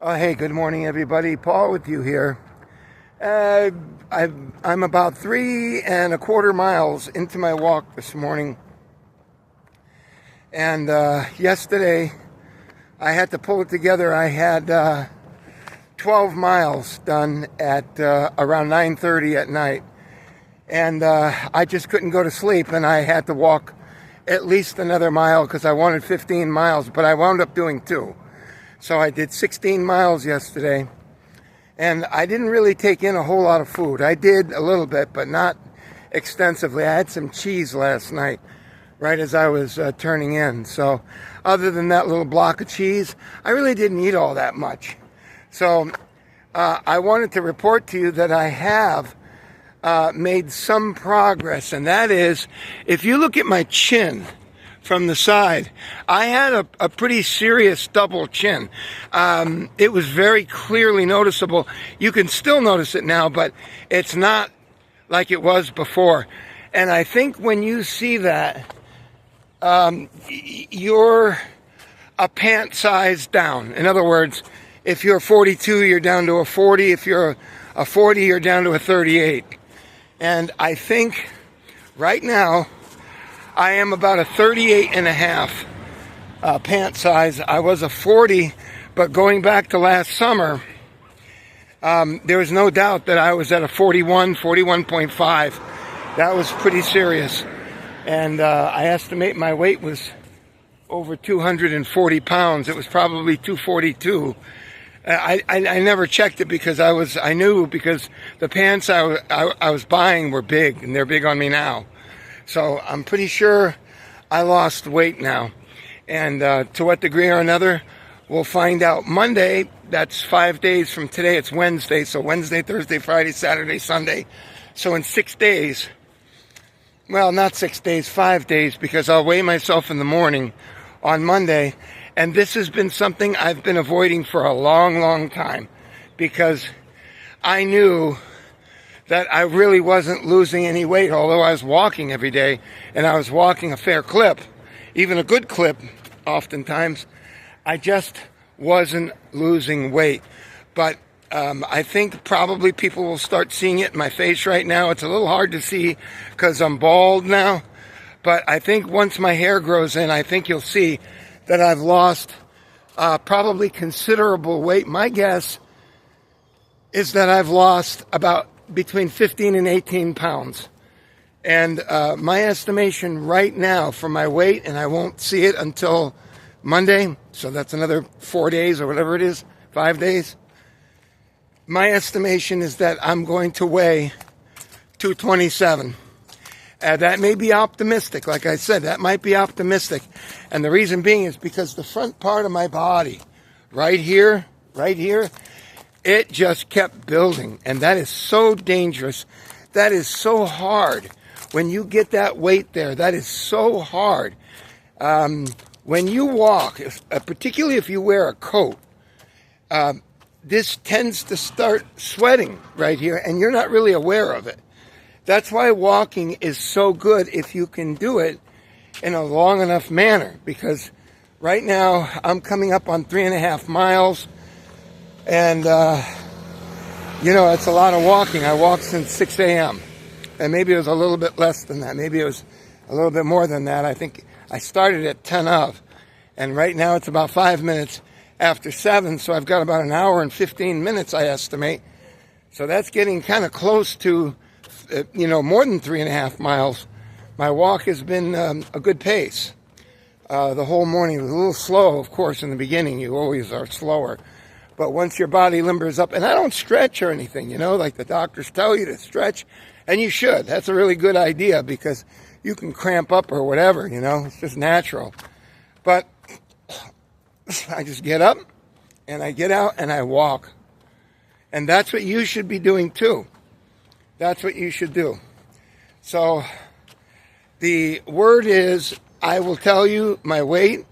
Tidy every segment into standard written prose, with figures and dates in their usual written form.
Oh, hey, good morning, everybody. Paul with you here. Uh, I'm about 3.25 miles into my walk this morning. And yesterday, I had to pull it together. I had 12 miles done at around 9:30 at night. And I just couldn't go to sleep, and I had to walk at least another mile because I wanted 15 miles, but I wound up doing 2. So I did 16 miles yesterday, and I didn't really take in a whole lot of food. I did a little bit, but not extensively. I had some cheese last night, right as I was turning in. So other than that little block of cheese, I really didn't eat all that much. So I wanted to report to you that I have made some progress, and that is, if you look at my chin from the side, I had a pretty serious double chin. It was very clearly noticeable. You can still notice it now, but it's not like it was before. And I think when you see that, you're a pant size down. In other words, if you're 42, you're down to a 40. If you're a 40, you're down to a 38. And I think right now, I am about a 38.5 pant size. I was a 40, but going back to last summer, there was no doubt that I was at a 41, 41.5. That was pretty serious. And I estimate my weight was over 240 pounds. It was probably 242. I never checked it because I knew because the pants I was buying were big, and they're big on me now. So I'm pretty sure I lost weight now. And to what degree or another, we'll find out Monday. That's 5 days from today. It's Wednesday. So Wednesday, Thursday, Friday, Saturday, Sunday. So in 6 days, well, not 6 days, 5 days, because I'll weigh myself in the morning on Monday. And this has been something I've been avoiding for a long, long time, because I knew that I really wasn't losing any weight, although I was walking every day, and I was walking a fair clip, even a good clip oftentimes. I just wasn't losing weight. But I think probably people will start seeing it in my face right now. It's a little hard to see because I'm bald now, but I think once my hair grows in, I think you'll see that I've lost probably considerable weight. My guess is that I've lost about between 15 and 18 pounds. And my estimation right now for my weight, and I won't see it until Monday, so that's another 4 days or whatever it is, 5 days. My estimation is that I'm going to weigh 227. That may be optimistic. Like I said, that might be optimistic. And the reason being is because the front part of my body, right here, it just kept building, and that is so dangerous. That is so hard. When you get that weight there, that is so hard. When you walk, particularly if you wear a coat, this tends to start sweating right here, and you're not really aware of it. That's why walking is so good if you can do it in a long enough manner, because right now I'm coming up on 3.5 miles. And, it's a lot of walking. I walked since 6 a.m. And maybe it was a little bit less than that. Maybe it was a little bit more than that. I think I started at 10 of. And right now it's about 5 minutes after 7. So I've got about an hour and 15 minutes, I estimate. So that's getting kind of close to, more than 3.5 miles. My walk has been a good pace. The whole morning. It was a little slow, of course, in the beginning. You always are slower. But once your body limbers up, and I don't stretch or anything, like the doctors tell you to stretch, and you should. That's a really good idea because you can cramp up or whatever, it's just natural. But I just get up and I get out and I walk. And that's what you should be doing too. That's what you should do. So the word is, I will tell you my weight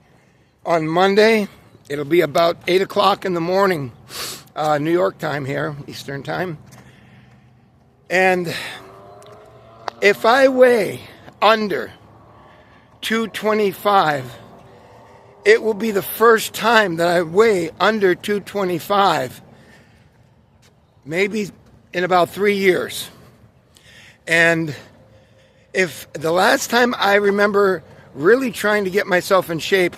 on Monday. It'll be about 8 o'clock in the morning, New York time here, Eastern time. And if I weigh under 225, it will be the first time that I weigh under 225, maybe in about 3 years. And if the last time I remember really trying to get myself in shape,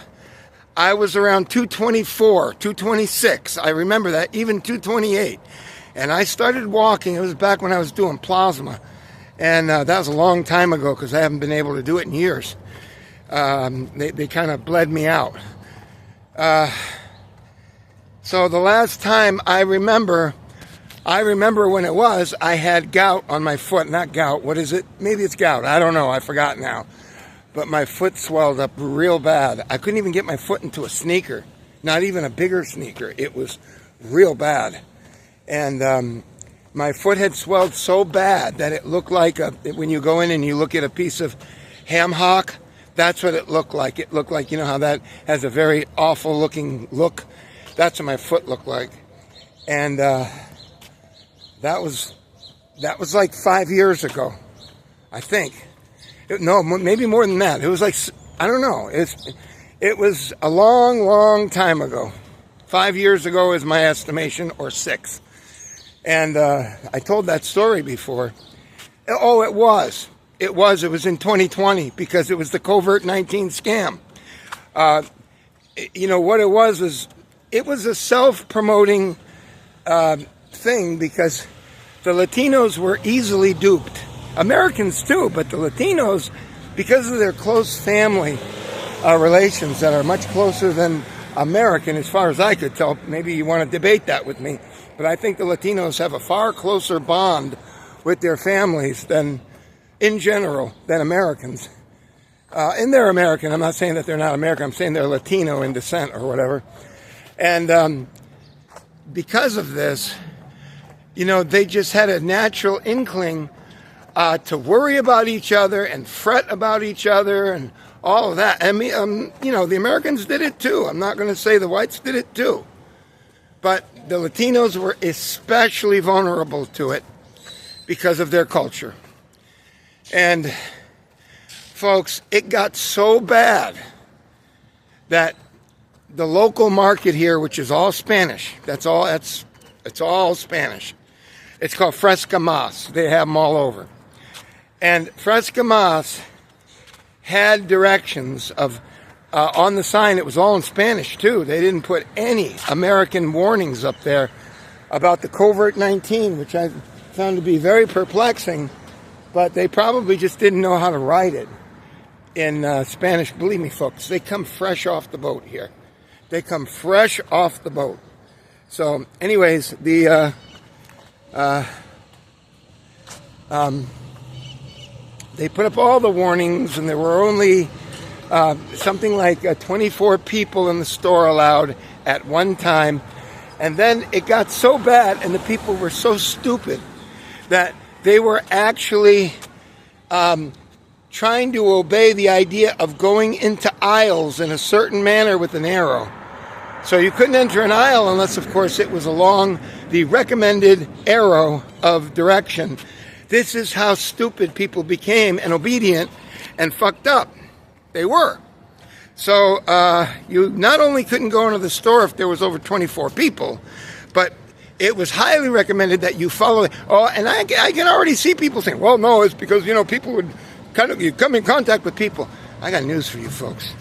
I was around 224, 226. I remember that, even 228. And I started walking. It was back when I was doing plasma. And that was a long time ago because I haven't been able to do it in years. They kind of bled me out. So the last time I remember when it was, I had gout on my foot. Not gout, what is it? Maybe it's gout. I don't know. I forgot now. But my foot swelled up real bad. I couldn't even get my foot into a sneaker. Not even a bigger sneaker. It was real bad. And my foot had swelled so bad that it looked like when you go in and you look at a piece of ham hock, that's what it looked like. It looked like, you know how that has a very awful looking look? That's what my foot looked like. And that was like 5 years ago, I think. No, maybe more than that. It was like, I don't know. It was a long, long time ago. 5 years ago is my estimation, or 6. And I told that story before. Oh, it was. It was in 2020 because it was the COVID-19 scam. You know, what it was is it was a self-promoting thing because the Latinos were easily duped. Americans too, but the Latinos, because of their close family relations that are much closer than American, as far as I could tell. Maybe you want to debate that with me, but I think the Latinos have a far closer bond with their families than, in general, than Americans. And they're American. I'm not saying that they're not American. I'm saying they're Latino in descent or whatever. And because of this, you know, they just had a natural inkling to worry about each other and fret about each other and all of that. I mean, you know, the Americans did it too. I'm not going to say the whites did it too. But the Latinos were especially vulnerable to it because of their culture. And, folks, it got so bad that the local market here, which is all Spanish, it's all Spanish. It's called Fresca Mas. They have them all over. And Fresca Mas had directions of, on the sign, it was all in Spanish too. They didn't put any American warnings up there about the COVID-19, which I found to be very perplexing, but they probably just didn't know how to write it in Spanish. Believe me, folks, they come fresh off the boat here. They come fresh off the boat. So, anyways, they put up all the warnings, and there were only something like 24 people in the store allowed at one time. And then it got so bad, and the people were so stupid that they were actually trying to obey the idea of going into aisles in a certain manner with an arrow. So you couldn't enter an aisle unless, of course, it was along the recommended arrow of direction. This is how stupid people became and obedient and fucked up. They were. So you not only couldn't go into the store if there was over 24 people, but it was highly recommended that you follow it. Oh, and I can already see people saying, well, no, it's because, you know, people would you come in contact with people. I got news for you folks.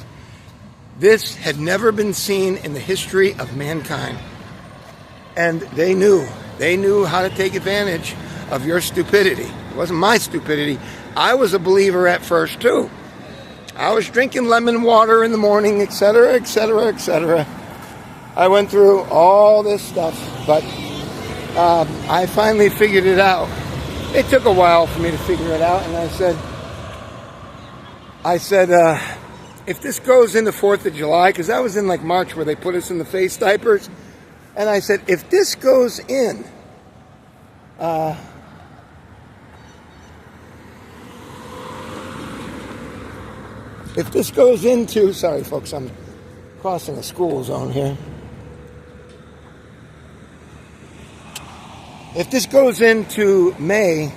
This had never been seen in the history of mankind. And they knew how to take advantage of your stupidity. It wasn't my stupidity. I was a believer at first too. I was drinking lemon water in the morning, etc., etc., etc. I went through all this stuff, but I finally figured it out. It took a while for me to figure it out, and I said, if this goes into 4th of July, because that was in like March where they put us in the face diapers, and I said, if this goes in, if this goes into, sorry folks, I'm crossing a school zone here. If this goes into May,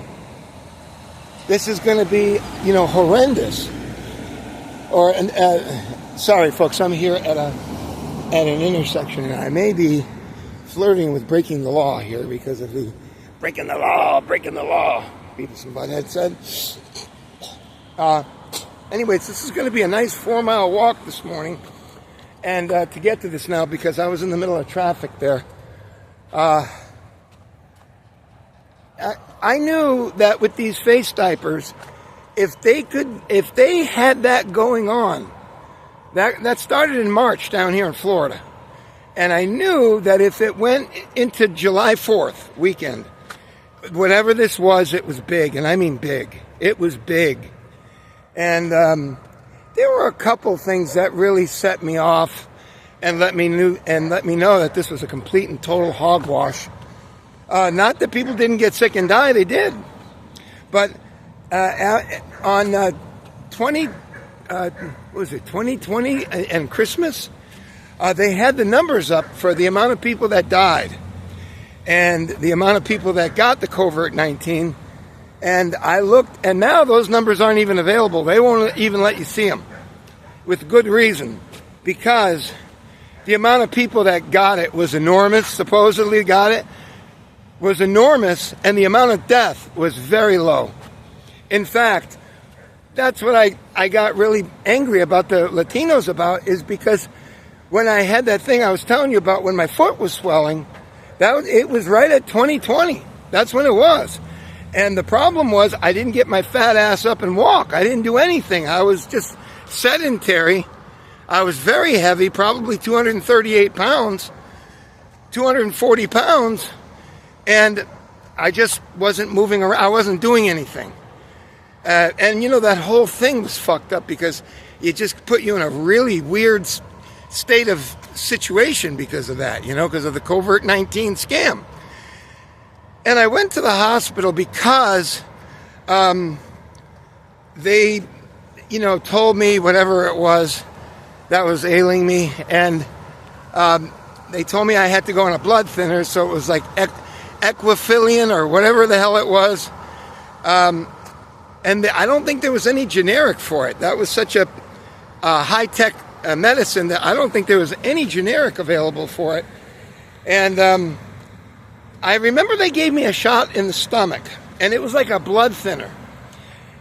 this is going to be, you know, horrendous. Sorry, folks, I'm here at an intersection, and I may be flirting with breaking the law here because of the breaking the law, Beavis and Butthead said. Anyways, this is going to be a nice 4-mile walk this morning, and to get to this now, because I was in the middle of traffic there, I knew that with these face diapers, if they had that going on, that started in March down here in Florida. And I knew that if it went into July 4th weekend, whatever this was, it was big. And I mean big. It was big. And there were a couple things that really set me off and let me know that this was a complete and total hogwash. Not that people didn't get sick and die, they did. But on 2020 and Christmas, they had the numbers up for the amount of people that died and the amount of people that got the COVID-19. And I looked, and now those numbers aren't even available. They won't even let you see them, with good reason, because the amount of people that got it was enormous, supposedly got it, was enormous, and the amount of death was very low. In fact, that's what I got really angry about the Latinos about, is because when I had that thing I was telling you about when my foot was swelling, it was right at 2020. That's when it was. And the problem was I didn't get my fat ass up and walk. I didn't do anything. I was just sedentary. I was very heavy, probably 238 pounds, 240 pounds, and I just wasn't moving around. I wasn't doing anything. And, you know, that whole thing was fucked up because it just put you in a really weird state of situation because of that, you know, because of the COVID-19 scam. And I went to the hospital because they, you know, told me whatever it was that was ailing me. And they told me I had to go on a blood thinner. So it was like equifilian or whatever the hell it was. And I don't think there was any generic for it. That was such a high-tech medicine that I don't think there was any generic available for it. And I remember they gave me a shot in the stomach, and it was like a blood thinner.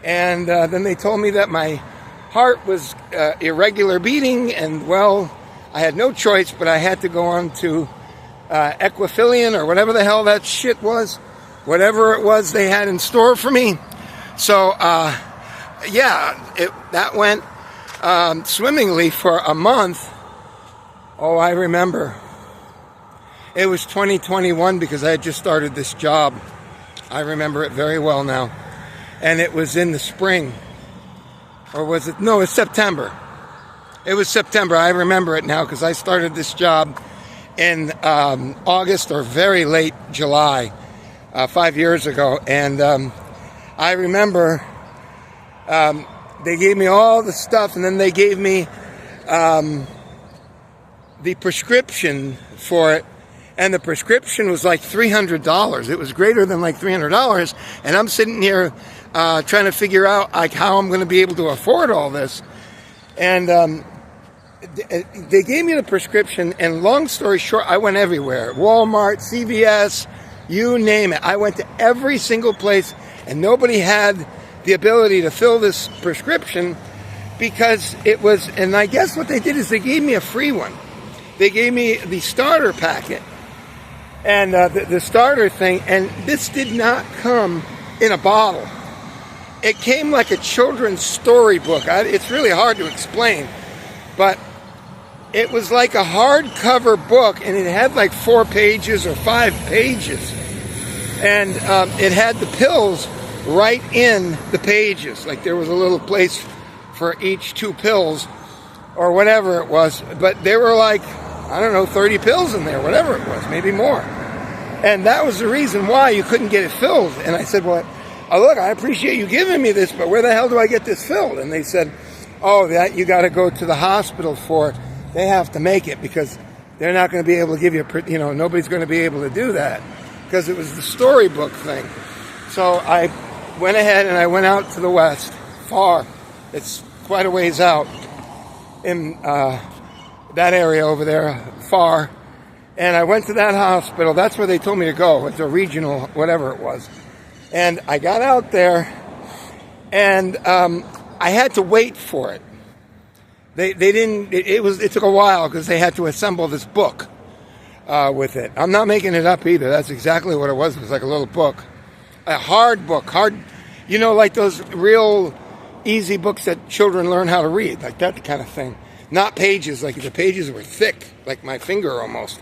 And then they told me that my heart was irregular beating, and, well, I had no choice, but I had to go on to equifilian or whatever the hell that shit was, whatever it was they had in store for me. So, that went swimmingly for a month. Oh, I remember. It was 2021 because I had just started this job. I remember it very well now. And it was in the spring. Or was it? No, it's September. It was September. I remember it now because I started this job in August or very late July, 5 years ago. And I remember they gave me all the stuff, and then they gave me the prescription for it, and the prescription was like $300. It was greater than like $300, and I'm sitting here trying to figure out like how I'm going to be able to afford all this. And they gave me the prescription, and long story short, I went everywhere. Walmart, CVS, you name it. I went to every single place, and nobody had the ability to fill this prescription because it was, and I guess what they did is they gave me a free one. They gave me the starter packet and the starter thing, and this did not come in a bottle. It came like a children's storybook. It's really hard to explain, but it was like a hardcover book, and it had like 4 pages or 5 pages, and it had the pills right in the pages. Like there was a little place for each 2 pills or whatever it was, but there were like, I don't know, 30 pills in there, whatever it was, maybe more. And that was the reason why you couldn't get it filled. And I said, well, look, I appreciate you giving me this, but where the hell do I get this filled? And they said, oh, that you got to go to the hospital for it. They have to make it because they're not going to be able to give you, nobody's going to be able to do that because it was the storybook thing. So I went ahead and I went out to the west, far. It's quite a ways out in that area over there, far. And I went to that hospital. That's where they told me to go. It's a regional, whatever it was. And I got out there, and I had to wait for it. They didn't. It took a while because they had to assemble this book with it. I'm not making it up either. That's exactly what it was. It was like a little book, a hard book, like those real easy books that children learn how to read, like that kind of thing. Not pages. Like the pages were thick, like my finger almost.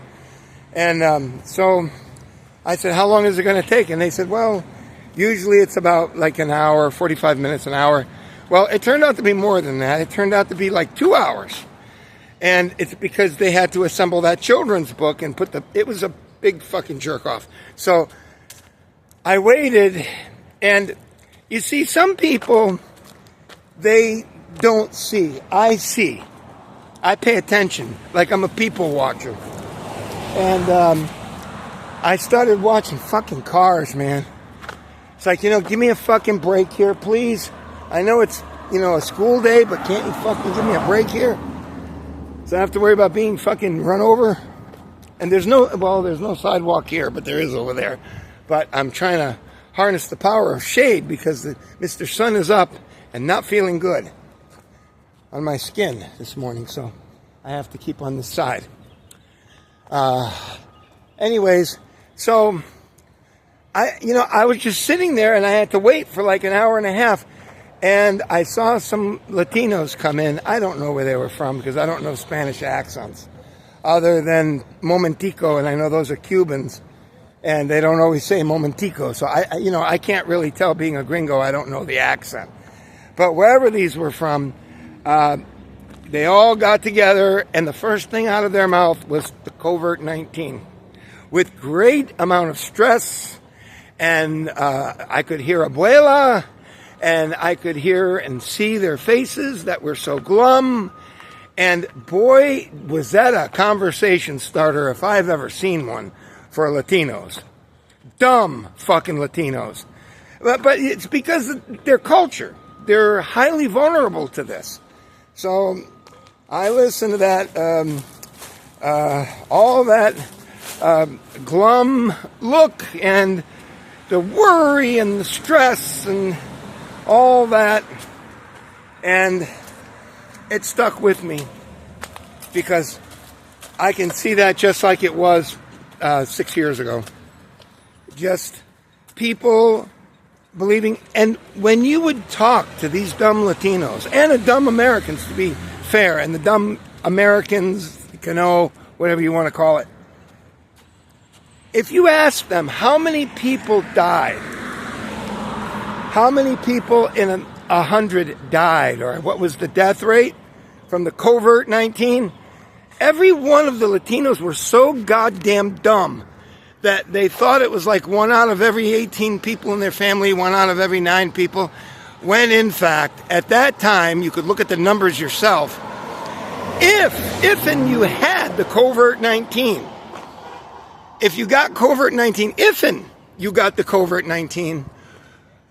And so I said, how long is it going to take? And they said, well, usually it's about like an hour, 45 minutes, an hour. Well, it turned out to be more than that. It turned out to be like 2 hours. And it's because they had to assemble that children's book and it was a big fucking jerk off. So I waited, and you see, some people, they don't see. I see. I pay attention, like I'm a people watcher. And I started watching fucking cars, man. It's like, give me a fucking break here, please. I know it's, a school day, but can't you fucking give me a break here? So I don't have to worry about being fucking run over. And there's no sidewalk here, but there is over there. But I'm trying to harness the power of shade because Mr. Sun is up and not feeling good on my skin this morning. So I have to keep on this side. Anyways, so I was just sitting there and I had to wait for like an hour and a half, and I saw some Latinos come in. I don't know where they were from because I don't know Spanish accents other than momentico, and I know those are Cubans and they don't always say momentico. So I can't really tell, being a gringo. I don't know the accent, but wherever these were from, they all got together, and the first thing out of their mouth was the COVID-19, with great amount of stress. And I could hear abuela, and I could hear and see their faces that were so glum. And boy, was that a conversation starter if I've ever seen one for Latinos. Dumb fucking Latinos. But it's because of their culture. They're highly vulnerable to this. So I listened to that, all that glum look and the worry and the stress and all that, and it stuck with me because I can see that just like it was 6 years ago. Just people believing, and when you would talk to these dumb Latinos and the dumb Americans, to be fair, and the dumb Americans, Cano, whatever you want to call it, if you ask them how many people died, how many people in 100 died, or what was the death rate from the COVID-19, every one of the Latinos were so goddamn dumb that they thought it was like 1 out of every 18 people in their family, 1 out of every 9 people, when in fact, at that time, you could look at the numbers yourself. If and you had the COVID-19, if you got COVID-19, if and you got the COVID-19,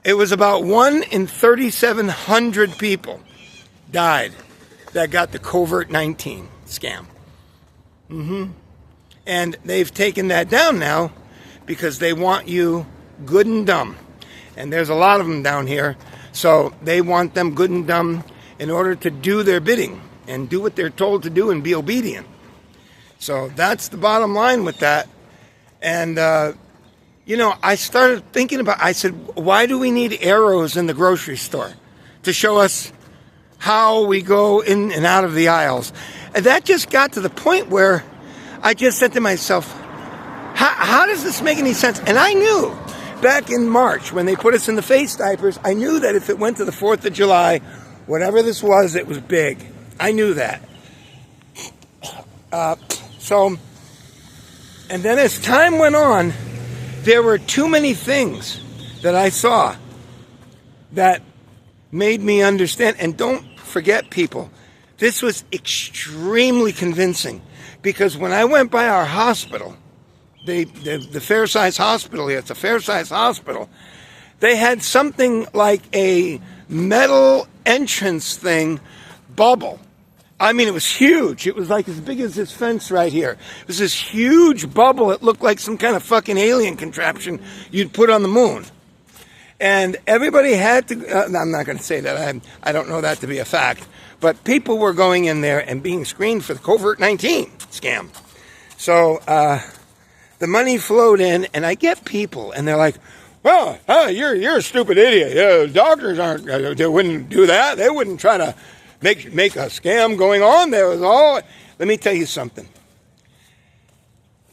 it was about 1 in 3,700 people died that got the COVID-19 scam. And they've taken that down now because they want you good and dumb. And there's a lot of them down here. So they want them good and dumb in order to do their bidding and do what they're told to do and be obedient. So that's the bottom line with that. And, I started thinking I said, why do we need arrows in the grocery store to show us how we go in and out of the aisles? And that just got to the point where I just said to myself, how does this make any sense? And I knew back in March when they put us in the face diapers, I knew that if it went to the 4th of July, whatever this was, it was big. I knew that. And then as time went on, there were too many things that I saw that made me understand. And don't forget, people, this was extremely convincing. Because when I went by our hospital, the fair-sized hospital here, it's a fair-sized hospital, they had something like a metal entrance thing bubble. I mean, it was huge. It was like as big as this fence right here. It was this huge bubble. It looked like some kind of fucking alien contraption you'd put on the moon. And everybody had to, I'm not going to say that. I don't know that to be a fact. But people were going in there and being screened for the COVID-19 scam. So the money flowed in, and I get people, and they're like, well, you're a stupid idiot. Yeah, doctors aren't, they wouldn't do that. They wouldn't try to make a scam going on. There was all. Let me tell you something.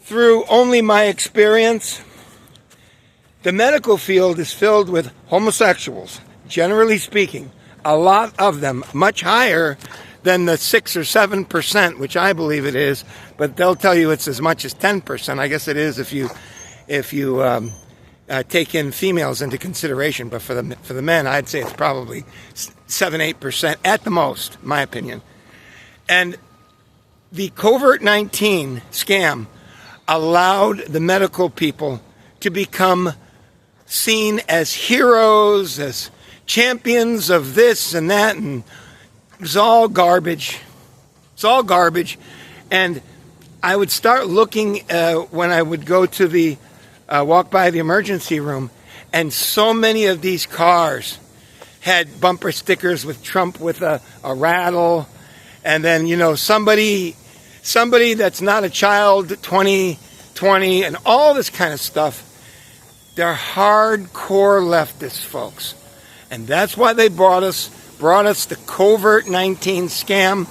Through only my experience, the medical field is filled with homosexuals, generally speaking. A lot of them, much higher than the 6 or 7%, which I believe it is, but they'll tell you it's as much as 10%. I guess it is if you take in females into consideration. But for the men, I'd say it's probably 7-8% at the most, in my opinion. And the COVID-19 scam allowed the medical people to become seen as heroes, as champions of this and that, and it was all garbage. It's all garbage. And I would start looking when I would go to the walk by the emergency room, and so many of these cars had bumper stickers with Trump with a rattle, and then, you know, somebody that's not a child, 2020, and all this kind of stuff. They're hardcore leftists, folks. And that's why they brought us the COVID-19 scam,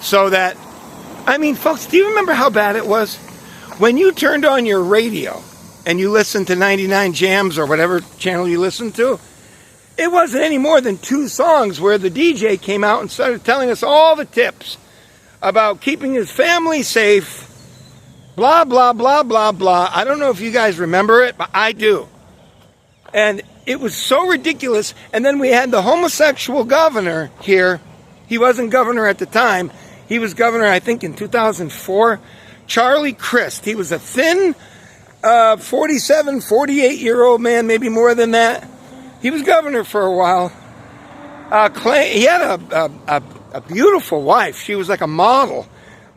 so that, I mean, folks, do you remember how bad it was? When you turned on your radio and you listened to 99 Jams or whatever channel you listened to, it wasn't any more than 2 songs where the DJ came out and started telling us all the tips about keeping his family safe, blah, blah, blah, blah, blah. I don't know if you guys remember it, but I do. And it was so ridiculous. And then we had the homosexual governor here. He wasn't governor at the time. He was governor, I think, in 2004. Charlie Crist. He was a thin 47, 48-year-old man, maybe more than that. He was governor for a while. He had a beautiful wife. She was like a model.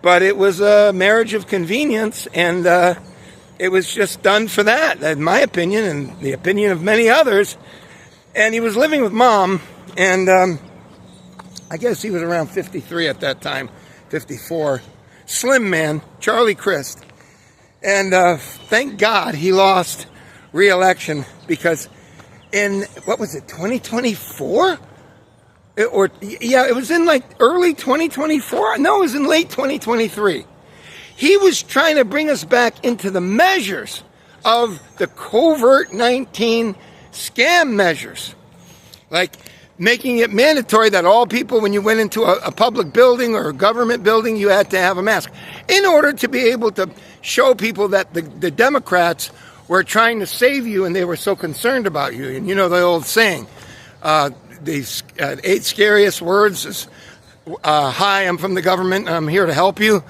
But it was a marriage of convenience, and it was just done for that, in my opinion, and the opinion of many others. And he was living with Mom, and I guess he was around 53 at that time, 54. Slim man, Charlie Crist. And thank God he lost re-election, because in, what was it, 2024? It was in like early 2024. No, it was in late 2023. He was trying to bring us back into the measures of the COVID-19 scam measures. Like making it mandatory that all people, when you went into a public building or a government building, you had to have a mask, in order to be able to show people that the Democrats were trying to save you and they were so concerned about you. And you know the old saying, the 8 scariest words is, hi, I'm from the government and I'm here to help you.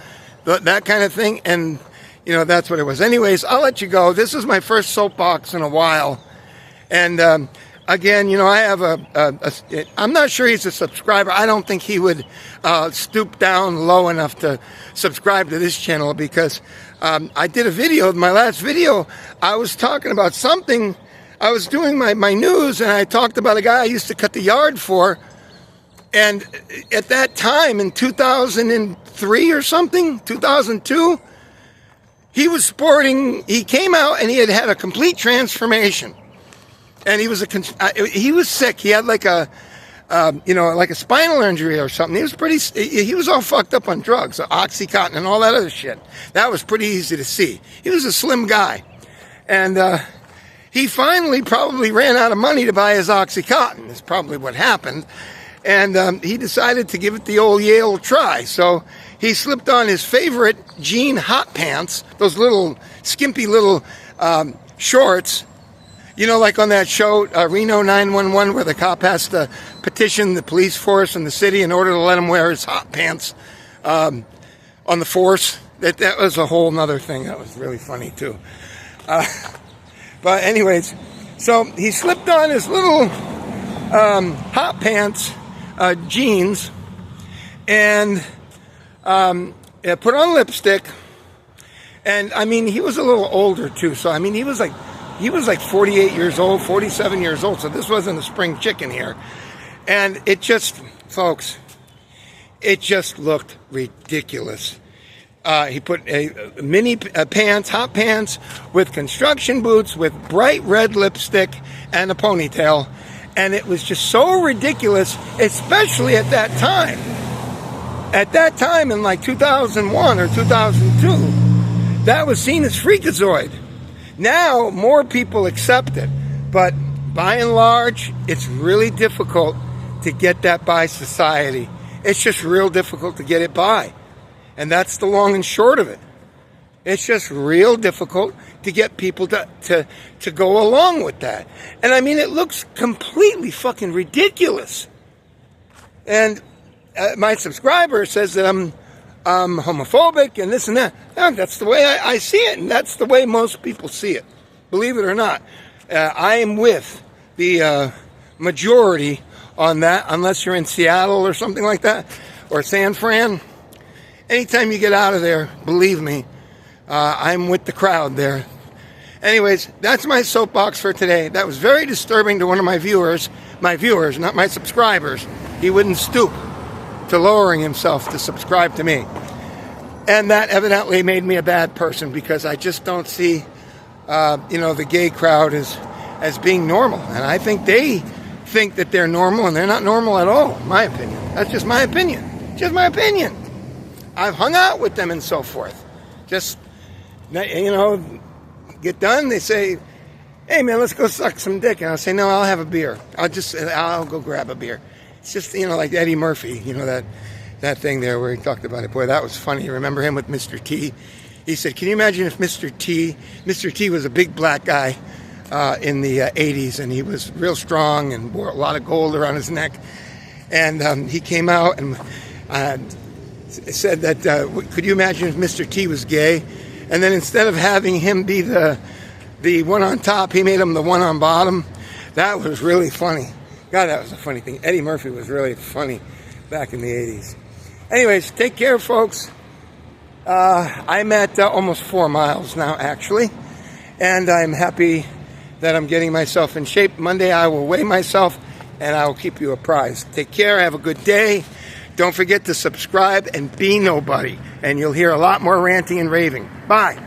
That kind of thing. And, you know, that's what it was. Anyways, I'll let you go. This is my first soapbox in a while. And again, you know, I have I'm not sure he's a subscriber. I don't think he would stoop down low enough to subscribe to this channel, because I did a video. My last video, I was talking about something. I was doing my news, and I talked about a guy I used to cut the yard for. And at that time, in 2003 or something, 2002, he came out and he had a complete transformation. And he was sick. He had like a spinal injury or something. He was all fucked up on drugs, Oxycontin and all that other shit. That was pretty easy to see. He was a slim guy. And he finally probably ran out of money to buy his Oxycontin. That's probably what happened. And he decided to give it the old Yale try. So he slipped on his favorite jean hot pants, those little skimpy little shorts. You know, like on that show, Reno 911, where the cop has to petition the police force in the city in order to let him wear his hot pants on the force. That was a whole nother thing. That was really funny, too. But anyways, so he slipped on his little hot pants jeans and put on lipstick. And I mean, he was a little older too. So I mean, he was like 48 years old, 47 years old. So this wasn't a spring chicken here. And it just, folks, it just looked ridiculous. He put mini pants, hot pants, with construction boots, with bright red lipstick, and a ponytail. And it was just so ridiculous, especially at that time. At that time, in like 2001 or 2002, that was seen as freakazoid. Now, more people accept it. But by and large, it's really difficult to get that by society. It's just real difficult to get it by. And that's the long and short of it. It's just real difficult to get people to go along with that. And I mean, it looks completely fucking ridiculous. And my subscriber says that I'm homophobic and this and that. And that's the way I see it. And that's the way most people see it. Believe it or not. I am with the majority on that, unless you're in Seattle or something like that, or San Fran. Anytime you get out of there, believe me, I'm with the crowd there. Anyways, that's my soapbox for today. That was very disturbing to one of my viewers, not my subscribers. He wouldn't stoop to lowering himself to subscribe to me. And that evidently made me a bad person, because I just don't see, the gay crowd as being normal. And I think they think that they're normal, and they're not normal at all, in my opinion. That's just my opinion. Just my opinion. I've hung out with them and so forth. Just, get done. They say, hey, man, let's go suck some dick. And I'll say, no, I'll have a beer. I'll go grab a beer. It's just, like Eddie Murphy, that thing there where he talked about it. Boy, that was funny. You remember him with Mr. T? He said, can you imagine if Mr. T was a big black guy in the 80s, and he was real strong and wore a lot of gold around his neck. And he came out and said that, could you imagine if Mr. T was gay? And then instead of having him be the one on top, he made him the one on bottom. That was really funny. God, that was a funny thing. Eddie Murphy was really funny back in the 80s. Anyways, take care, folks. I'm at almost 4 miles now, actually. And I'm happy that I'm getting myself in shape. Monday, I will weigh myself, and I will keep you apprised. Take care. Have a good day. Don't forget to subscribe and be nobody, and you'll hear a lot more ranting and raving. Bye.